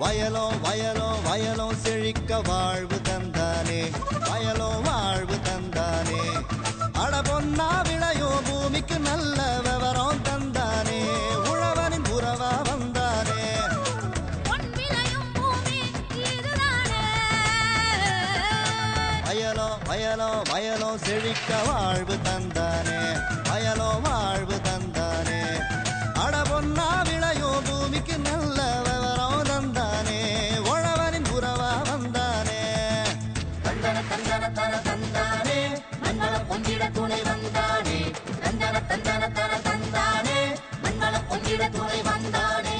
வயலோ வயலோ வயலோ செழிக்க வாழ்வு தந்தானே, வயலோ வாழ்வு தந்தானே. அட பொன்னா விளையோ பூமிக்கு நல்ல விவரம் தந்தானே, உழவனின் உறவா வந்தானே. வயலோ வயலோ வயலோ செழிக்க வாழ்வு தந்தானே, வயலோ வாழ்வு தந்தானே. அட பொன்னா விளையோ பூமிக்கு நல்ல விவரம் தந்தானே, உழவனின் உறவா வந்தானே. தந்தன தந்தன தன தந்தானே, மண்வள பொங்கிட துணை வந்தானே. தந்தன தந்தன தன தந்தானே, மண்வள பொங்கிட துணை வந்தானே.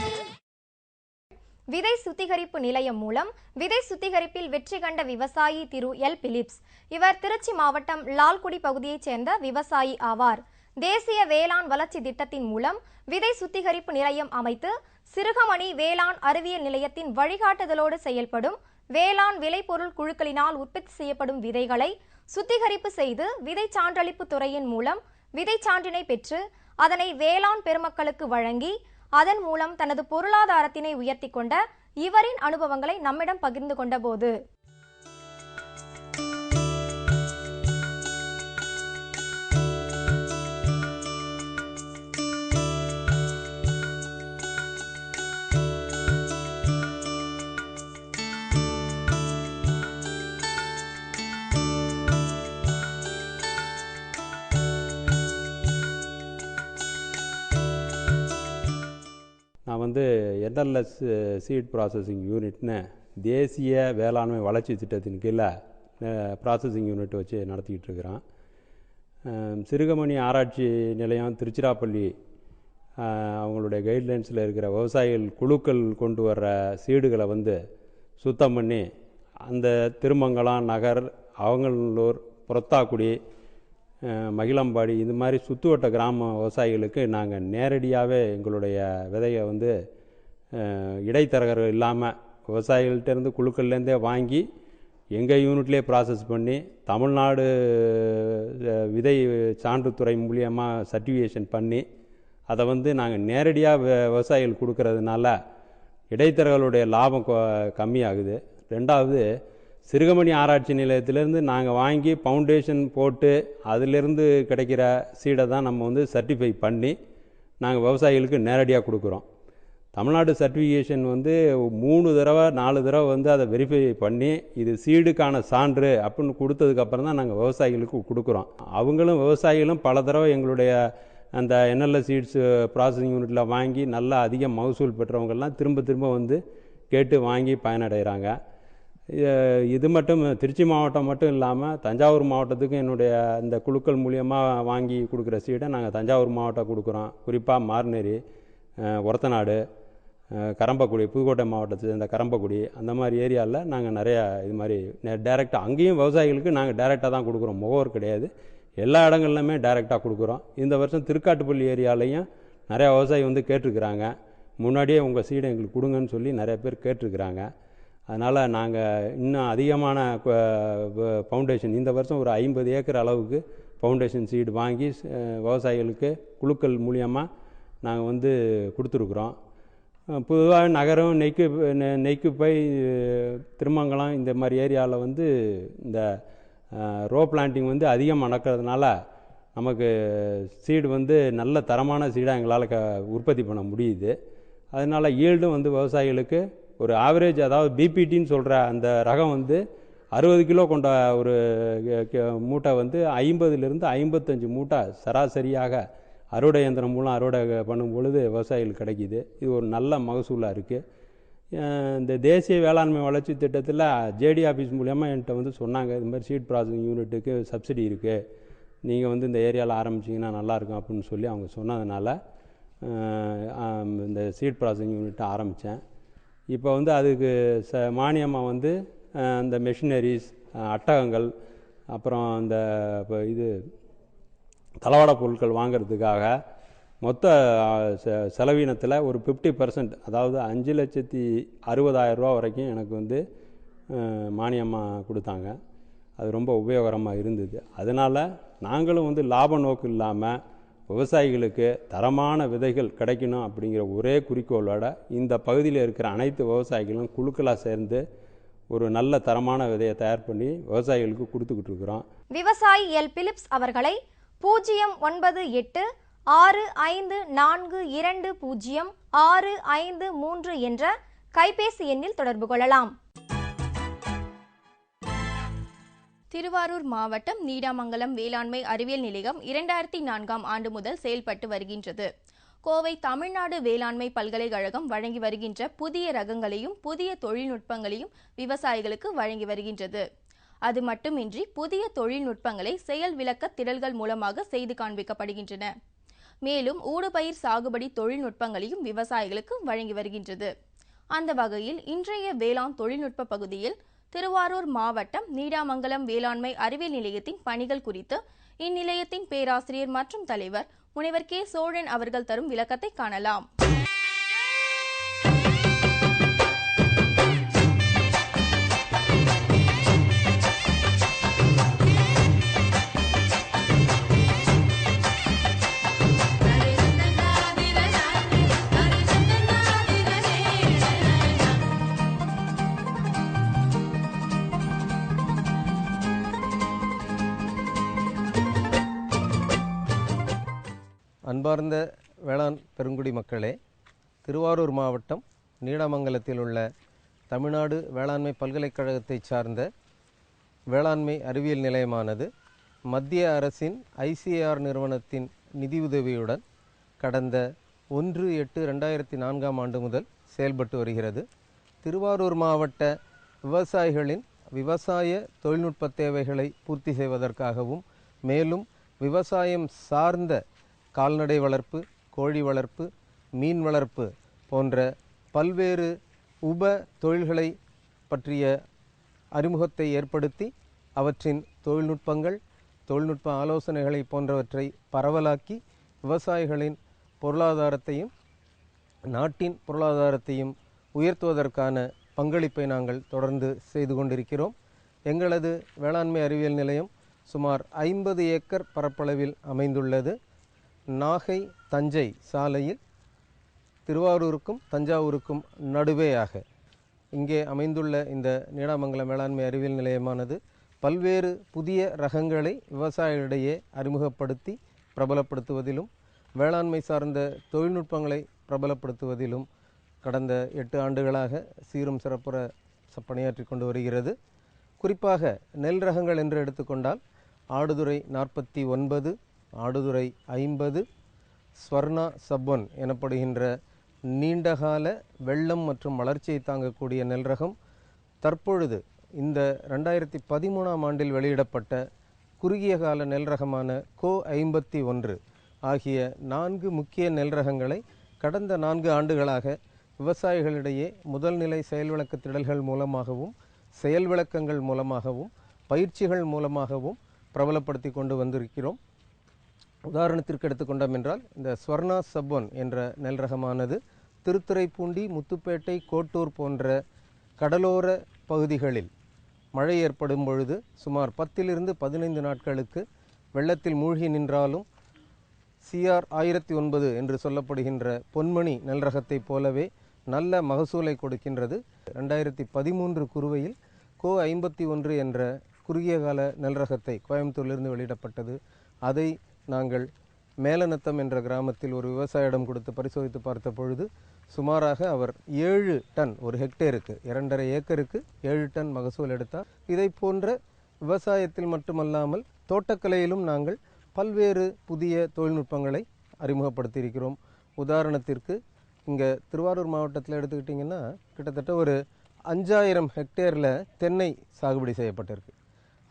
விதை சுத்திகரிப்பு நிலையம் மூலம் விதை சுத்திகரிப்பில் வெற்றி கண்ட விவசாயி திரு எல் பிலிப்ஸ். இவர் திருச்சி மாவட்டம் லால்குடி பகுதியைச் சேர்ந்த விவசாயி ஆவார். தேசிய வேளாண் வளர்ச்சி திட்டத்தின் மூலம் விதை சுத்திகரிப்பு நிலையம் அமைத்து சிறுகமணி வேளாண் அறிவியல் நிலையத்தின் வழிகாட்டுதலோடு செயல்படும் வேளாண் விளைபொருள் குழுக்களினால் உற்பத்தி செய்யப்படும் விதைகளை சுத்திகரிப்பு செய்து விதை சான்றளிப்பு துறையின் மூலம் விதை சான்றினை பெற்று அதனை வேளாண் பெருமக்களுக்கு வழங்கி அதன் மூலம் தனது பொருளாதாரத்தினை உயர்த்தி கொண்ட இவரின் அனுபவங்களை நம்மிடம் பகிர்ந்து கொண்ட போது, நான் வந்து என்எல்எஸ் சீட் ப்ராசஸிங் யூனிட்னு தேசிய வேளாண்மை வளர்ச்சி திட்டத்தின் கீழே ப்ராசஸிங் யூனிட் வச்சு நடத்திக்கிட்டு இருக்கிறோம். சிறுகமணி ஆராய்ச்சி நிலையம் திருச்சிராப்பள்ளி அவங்களுடைய கைட்லைன்ஸில் இருக்கிற விவசாயிகள் குழுக்கள் கொண்டு வர்ற சீடுகளை வந்து சுத்தம் பண்ணி அந்த திருமங்கலம், நகர், அவங்களூர், புறத்தாக்குடி, மகிழம்பாடி இந்த மாதிரி சுற்றுவட்ட கிராம விவசாயிகளுக்கு நாங்கள் நேரடியாகவே எங்களுடைய விதையை வந்து இடைத்தரகர்கள் இல்லாமல் விவசாயிகள்கிட்டேருந்து குழுக்கள்லேருந்தே வாங்கி எங்கள் யூனிட்லேயே ப்ராசஸ் பண்ணி தமிழ்நாடு விதை சான்றுத்துறை மூலியமாக சர்டிஃபிகேஷன் பண்ணி அதை வந்து நாங்கள் நேரடியாக விவசாயிகள் கொடுக்கறதுனால இடைத்தரகர்களுடைய லாபம் கம்மியாகுது. ரெண்டாவது, சிறுகமணி ஆராய்ச்சி நிலையத்திலேருந்து நாங்கள் வாங்கி ஃபவுண்டேஷன் போட்டு அதிலிருந்து கிடைக்கிற சீடை தான் நம்ம வந்து சர்டிஃபை பண்ணி நாங்கள் விவசாயிகளுக்கு நேரடியாக கொடுக்குறோம். தமிழ்நாடு சர்டிஃபிகேஷன் வந்து 3 தடவை 4 தடவை வந்து அதை வெரிஃபை பண்ணி இது சீடுக்கான சான்று அப்படின்னு கொடுத்ததுக்கப்புறம் தான் நாங்கள் விவசாயிகளுக்கு கொடுக்குறோம். அவங்களும் விவசாயிகளும் பல தடவை எங்களுடைய அந்த என்எல்எஸ் சீட்ஸ் ப்ராசஸிங் யூனிட்டில் வாங்கி நல்லா அதிக மகசூல் பெற்றவங்கெல்லாம் திரும்ப திரும்ப வந்து கேட்டு வாங்கி பயனடைகிறாங்க. இது மட்டும் திருச்சி மாவட்டம் மட்டும் இல்லாமல் தஞ்சாவூர் மாவட்டத்துக்கும் என்னுடைய இந்த குழுக்கள் மூலியமாக வாங்கி கொடுக்குற சீடை நாங்கள் தஞ்சாவூர் மாவட்டம் கொடுக்குறோம். குறிப்பாக மார்னேரி, ஒரத்தநாடு, கரம்பக்குடி, புதுக்கோட்டை மாவட்டத்தை சேர்ந்த கரம்பக்குடி அந்த மாதிரி ஏரியாவில் நாங்கள் நிறையா இது மாதிரி டைரெக்டாக அங்கேயும் விவசாயிகளுக்கு நாங்கள் டைரெக்டாக தான் கொடுக்குறோம். முகவர் கிடையாது, எல்லா இடங்கள்லையுமே டைரெக்டாக கொடுக்குறோம். இந்த வருஷம் திருக்காட்டுப்பள்ளி ஏரியாலையும் நிறையா விவசாயி வந்து கேட்டிருக்கிறாங்க, முன்னாடியே உங்கள் சீடை எங்களுக்கு கொடுங்கன்னு சொல்லி நிறைய பேர் கேட்டிருக்கிறாங்க. அதனால் நாங்கள் இன்னும் அதிகமான ஃபவுண்டேஷன் இந்த வருஷம் ஒரு 50 ஏக்கர் அளவுக்கு ஃபவுண்டேஷன் சீடு வாங்கி விவசாயிகளுக்கு குழுக்கள் மூலியமாக நாங்கள் வந்து கொடுத்துருக்குறோம். பொதுவாக நகரம், நெய்க்குப்பை, திருமங்கலம் இந்த மாதிரி ஏரியாவில் வந்து இந்த ரோ பிளான்டிங் வந்து அதிகம் நடக்கிறதுனால நமக்கு சீடு வந்து நல்ல தரமான சீடாக எங்களால் உற்பத்தி பண்ண முடியுது. அதனால் ஈல்டும் வந்து விவசாயிகளுக்கு ஒரு ஆவரேஜ், அதாவது பிபிடின்னு சொல்கிற அந்த ரகம் வந்து 60 கிலோ கொண்ட ஒரு மூட்டை வந்து 50லேருந்து 55 மூட்டை சராசரியாக அறுவடை இயந்திரம் மூலம் அறுவடை பண்ணும் பொழுது விவசாயிகளுக்கு கிடைக்கிது. இது ஒரு நல்ல மகசூலாக இருக்குது. இந்த தேசிய வேளாண்மை வளர்ச்சி திட்டத்தில் ஜேடி ஆஃபீஸ் மூலமாக என்கிட்ட வந்து சொன்னாங்க, இது மாதிரி சீட் ப்ராசஸிங் யூனிட்டுக்கு சப்சிடி இருக்குது, நீங்கள் வந்து இந்த ஏரியாவில் ஆரம்பிச்சிங்கன்னா நல்லாயிருக்கும் அப்படின்னு சொல்லி அவங்க சொன்னதுனால இந்த சீட் ப்ராசஸிங் யூனிட்டை ஆரம்பித்தேன். இப்போ வந்து அதுக்கு மானியமாக வந்து இந்த மெஷினரிஸ், அட்டகங்கள், அப்புறம் இந்த இது தளவாட பொருட்கள் வாங்கிறதுக்காக மொத்த செலவீனத்தில் ஒரு 50%, அதாவது 5,60,000 ரூபா வரைக்கும் எனக்கு வந்து மானியமாக கொடுத்தாங்க. அது ரொம்ப உபயோகரமாக இருந்தது. அதனால் நாங்களும் வந்து லாப நோக்கு இல்லாமல் விவசாயிகளுக்கு தரமான விதைகள் கிடைக்கணும் அப்படிங்கிற ஒரே குறிக்கோளோட இந்த பகுதியில் இருக்கிற அனைத்து விவசாயிகளும் குழுக்களாக சேர்ந்து ஒரு நல்ல தரமான விதையை தயார் பண்ணி விவசாயிகளுக்கு கொடுத்துக்கிட்டு இருக்கிறோம். விவசாயி எல் பிலிப்ஸ் அவர்களை 09865420653 என்ற கைபேசி எண்ணில் தொடர்பு கொள்ளலாம். திருவாரூர் மாவட்டம் நீடாமங்கலம் வேளாண்மை அறிவியல் நிலையம் 2004ஆம் ஆண்டு முதல் செயல்பட்டு வருகின்றது. கோவை தமிழ்நாடு வேளாண்மை பல்கலைக்கழகம் வழங்கி வருகின்ற புதிய ரகங்களையும் புதிய தொழில்நுட்பங்களையும் விவசாயிகளுக்கு வழங்கி வருகின்றது. அது மட்டுமின்றி புதிய தொழில்நுட்பங்களை செயல் விளக்க திடல்கள் மூலமாக செய்து காண்பிக்கப்படுகின்றன. மேலும் ஊடுபயிர் சாகுபடி தொழில்நுட்பங்களையும் விவசாயிகளுக்கு வழங்கி வருகின்றது. அந்த வகையில் இன்றைய வேளாண் தொழில்நுட்ப பகுதியில் திருவாரூர் மாவட்டம் நீடாமங்கலம் வேளாண்மை அறிவியல் நிலையத்தின் பணிகள் குறித்து இந்நிலையத்தின் பேராசிரியர் மற்றும் தலைவர் முனைவர் கே. சோழன் அவர்கள் தரும் விளக்கத்தை காணலாம். அன்பார்ந்த வேளாண் பெருங்குடி மக்களே, திருவாரூர் மாவட்டம் நீடாமங்கலத்தில் உள்ள தமிழ்நாடு வேளாண்மை பல்கலைக்கழகத்தை சார்ந்த வேளாண்மை அறிவியல் நிலையமானது மத்திய அரசின் ICAR நிறுவனத்தின் நிதியுதவியுடன் கடந்த 1/8/2004ஆம் ஆண்டு முதல் செயல்பட்டு வருகிறது. திருவாரூர் மாவட்ட விவசாயிகளின் விவசாய தொழில்நுட்ப தேவைகளை பூர்த்தி செய்வதற்காகவும் மேலும் விவசாயம் சார்ந்த கால்நடை வளர்ப்பு, கோழி வளர்ப்பு, மீன் வளர்ப்பு போன்ற பல்வேறு உப தொழில்களை பற்றிய அறிமுகத்தை ஏற்படுத்தி அவற்றின் தொழில்நுட்பங்கள், தொழில்நுட்ப ஆலோசனைகளை போன்றவற்றை பரவலாக்கி விவசாயிகளின் பொருளாதாரத்தையும் நாட்டின் பொருளாதாரத்தையும் உயர்த்துவதற்கான பங்களிப்பை நாங்கள் தொடர்ந்து செய்து கொண்டிருக்கிறோம். எங்களது வேளாண்மை அறிவியல் நிலையம் சுமார் 50 ஏக்கர் பரப்பளவில் அமைந்துள்ளது. நாகை தஞ்சை சாலையில் திருவாரூருக்கும் தஞ்சாவூருக்கும் நடுவேயாக இங்கே அமைந்துள்ள இந்த நீடாமங்கலம் வேளாண்மை அறிவியல் நிலையமானது பல்வேறு புதிய ரகங்களை விவசாயிகளிடையே அறிமுகப்படுத்தி பிரபலப்படுத்துவதிலும் வேளாண்மை சார்ந்த தொழில்நுட்பங்களை பிரபலப்படுத்துவதிலும் கடந்த 8 ஆண்டுகளாக சீரும் சிறப்புற பணியாற்றி கொண்டு வருகிறது. குறிப்பாக நெல் ரகங்கள் என்று எடுத்துக்கொண்டால் ஆடுதுறை 49, ஆடுதுறை 50, ஸ்வர்ணா சப்-1 எனப்படுகின்ற நீண்டகால வெள்ளம் மற்றும் வளர்ச்சியை தாங்கக்கூடிய நெல் ரகம், தற்பொழுது இந்த 2013ஆம் ஆண்டில் வெளியிடப்பட்ட குறுகிய கால நெல் ரகமான கோ 51 ஆகிய 4 முக்கிய நெல் ரகங்களை கடந்த 4 ஆண்டுகளாக விவசாயிகளிடையே முதல் நிலை செயல் விளக்க திடல்கள் மூலமாகவும் செயல் விளக்கங்கள் மூலமாகவும் பயிற்சிகள் மூலமாகவும் பிரபலப்படுத்தி கொண்டு வந்திருக்கிறோம். உதாரணத்திற்கு எடுத்துக்கொண்டோம் என்றால் இந்த ஸ்வர்ணா சப்-1 என்ற நெல் ரகமானது திருத்துறைப்பூண்டி, முத்துப்பேட்டை, கோட்டூர் போன்ற கடலோர பகுதிகளில் மழை ஏற்படும் பொழுது சுமார் 10 to 15 நாட்களுக்கு வெள்ளத்தில் மூழ்கி நின்றாலும் CR 1009 என்று சொல்லப்படுகின்ற பொன்மணி நெல் ரகத்தை போலவே நல்ல மகசூலை கொடுக்கின்றது. 2013 குறுவையில் கோ 51 என்ற குறுகிய கால நெல் ரகத்தை கோயம்புத்தூரிலிருந்து வெளியிடப்பட்டது. அதை நாங்கள் மேலநத்தம் என்ற கிராமத்தில் ஒரு விவசாயியிடம் கொடுத்து பரிசோதித்து பார்த்த பொழுது சுமாராக அவர் 7 டன் ஒரு ஹெக்டேருக்கு 2.5 ஏக்கருக்கு 7 டன் மகசூல் எடுத்தார். இதை போன்ற விவசாயத்தில் மட்டுமல்லாமல் தோட்டக்கலையிலும் நாங்கள் பல்வேறு புதிய தொழில்நுட்பங்களை அறிமுகப்படுத்தியிருக்கிறோம். உதாரணத்திற்கு இங்கே திருவாரூர் மாவட்டத்தில் எடுத்துக்கிட்டிங்கன்னா கிட்டத்தட்ட ஒரு 5000 ஹெக்டேரில் தென்னை சாகுபடி செய்யப்பட்டிருக்கு.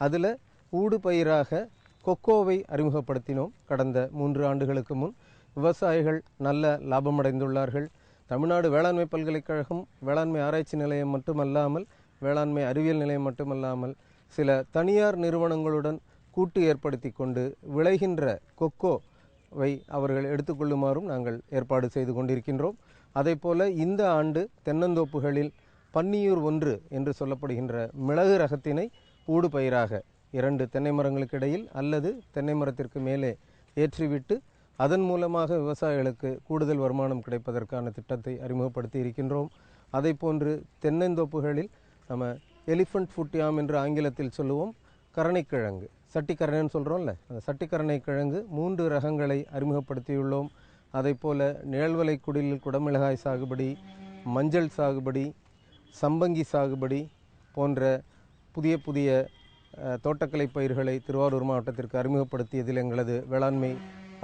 அதில் ஊடு பயிராக கொக்கோவை அறிமுகப்படுத்தினோம். கடந்த 3 ஆண்டுகளுக்கு முன் விவசாயிகள் நல்ல லாபமடைந்துள்ளார்கள். தமிழ்நாடு வேளாண்மை பல்கலைக்கழகம் வேளாண்மை ஆராய்ச்சி நிலையம் மட்டுமல்லாமல் வேளாண்மை அறிவியல் நிலையம் மட்டுமல்லாமல் சில தனியார் நிறுவனங்களுடன் கூட்டு ஏற்படுத்தி கொண்டு விளைகின்ற கொக்கோவை அவர்கள் எடுத்துக்கொள்ளுமாறும் நாங்கள் ஏற்பாடு செய்து கொண்டிருக்கின்றோம். அதே போல இந்த ஆண்டு தென்னந்தோப்புகளில் பன்னியூர் 1 என்று சொல்லப்படுகின்ற மிளகு ரகத்தினை ஊடு பயிராக 2 தென்னை மரங்களுக்கு இடையில் அல்லது தென்னை மரத்திற்கு மேலே ஏற்றிவிட்டு அதன் மூலமாக விவசாயிகளுக்கு கூடுதல் வருமானம் கிடைப்பதற்கான திட்டத்தை அறிமுகப்படுத்தி இருக்கின்றோம். அதை போன்று தென்னந்தோப்புகளில் நம்ம எலிஃபண்ட் ஃபுட் யாம் என்று ஆங்கிலத்தில் சொல்லுவோம், கரணைக்கிழங்கு, சட்டிக்கரணைன்னு சொல்கிறோம்ல, அந்த சட்டிக்கரணைக்கிழங்கு 3 ரகங்களை அறிமுகப்படுத்தியுள்ளோம். அதை போல் நிழல்வலை குடிலில் குடமிளகாய் சாகுபடி, மஞ்சள் சாகுபடி, சம்பங்கி சாகுபடி போன்ற புதிய புதிய தோட்டக்கலை பயிர்களை திருவாரூர் மாவட்டத்திற்கு அறிமுகப்படுத்தியதில் எங்களது வேளாண்மை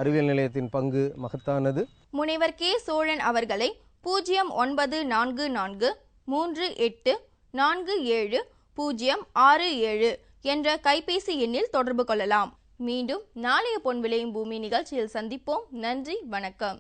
அறிவியல் நிலையத்தின் பங்கு மகத்தானது. முனைவர் கே சோழன் அவர்களை 0944 38 47 067 என்ற கைபேசி எண்ணில் தொடர்பு கொள்ளலாம். மீண்டும் நாளைய பொன் விளையும் பூமி நிகழ்ச்சியில் சந்திப்போம். நன்றி, வணக்கம்.